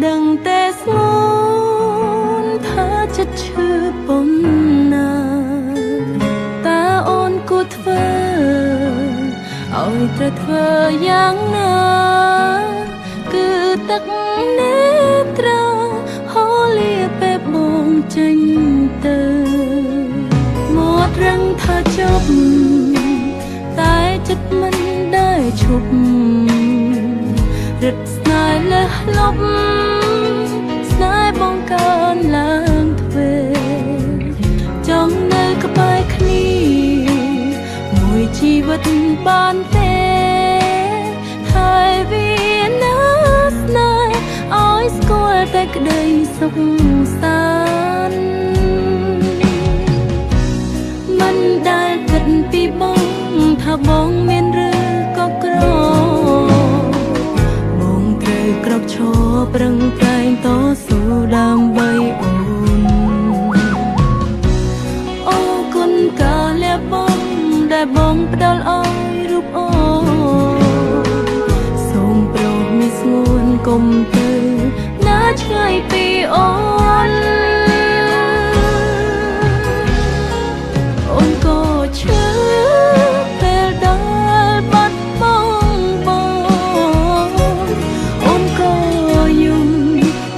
ដឹងតែស្ងួនថាចិត្តឈឺប៉ុណ្ណាតើអូនគួរធ្វើឲ្យត្រូវធ្វើយ៉ាងណាគឺទឹកនេត្រាហូរលាពេលបងចេញទៅមាត់រឹងថាចប់តែចិត្តមិនដែលឈប់រឹតស្នេហ៍លះលប់ស្នេហ៍បងកើនឡើងទ្វេចង់នៅក្បែរគ្នាមួយជីវិតបានទេហើយវាណាស្នេហ៍ឲ្យស្គាល់តែក្តីសុខសាន្តមិនដែលគិតពីបងថាបងមានឬក៏ក្របងត្រូវក្រោកឈរប្រឹងប្រែងតស៊ូដើម្បីអូនអូគុណកាលៈបងដែលបងផ្ដល់ឲ្យរូបអូនសូមប្រោសមានស្ងួនកុំទៅណាឆ្ងាយពីអូនអូនក៏ឈឺពេលដែលបាត់បង់បងអូនក៏យំ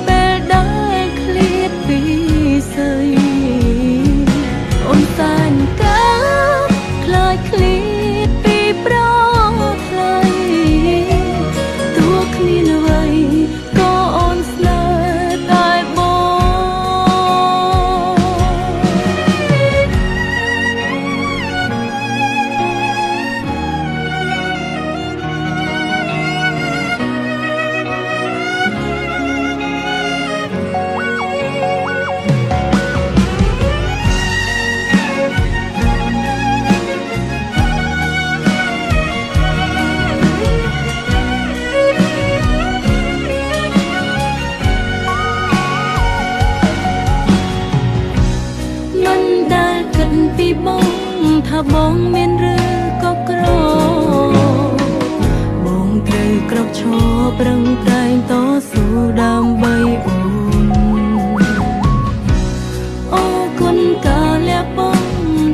ពេលដែលឃ្លាតពីស្រីអូនតែងកើតខ្លាចឃ្លាតពីប្រថ្លៃទោះគ្មានអ្វីក៏អូនស្នេហ៍តែមិនដែលគិតពីបងថាបងមានឬក៏ក្របងត្រូវក្រោកឈរប្រឹងប្រែងតស៊ូដើម្បីអូនអូគុណកាលៈបង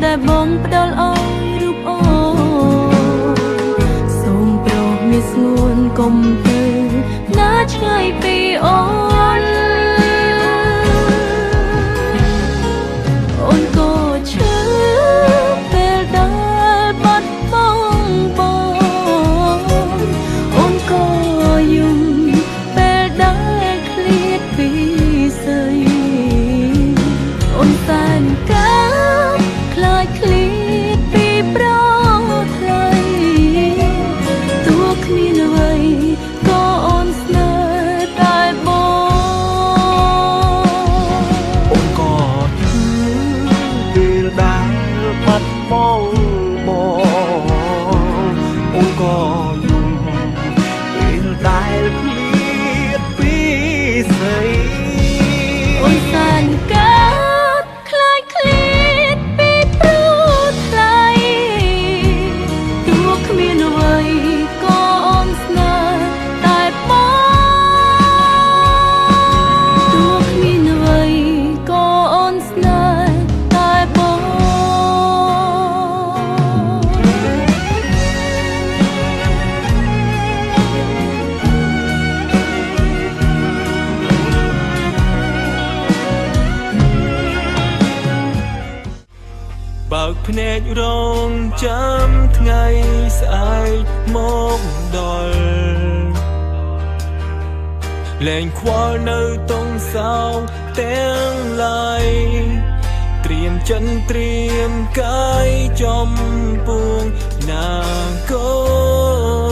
ដែលបងផ្ដល់ឲ្យរូបអូនសូមប្រោសមានស្ងួនកុំទៅណាឆ្ងាយពីអូនអូនក៏ឈឺពេលដែលបាត់បង់បងអូនក៏យំពេលដែលឃ្លាតពីស្រីអូនតែងកើតខ្លាចឃ្លាតពីប្រថ្លៃទោះគ្មានអ្វីក៏អូនស្នេហ៍តែបងអូនក៏ឈឺពេលដែលបាត់បង់បងអូនក៏យំពេលដែលឃ្លាតពីស្រីអូនតែងកើតខ្លាចឃ្លាតពីប្រថ្លៃទោះគ្មានអ្វីក៏អូនស្នេហ៍តែបងទោះគ្មានអ្វីក៏អូនស្នេហ៍តែបងបើកភ្នែករងចាំថ្ងៃស្អែកមកដល់លែងខ្វល់នៅតុងសោទាំងឡាយត្រៀមចិនត្រៀមកាយចំពួងណាកូន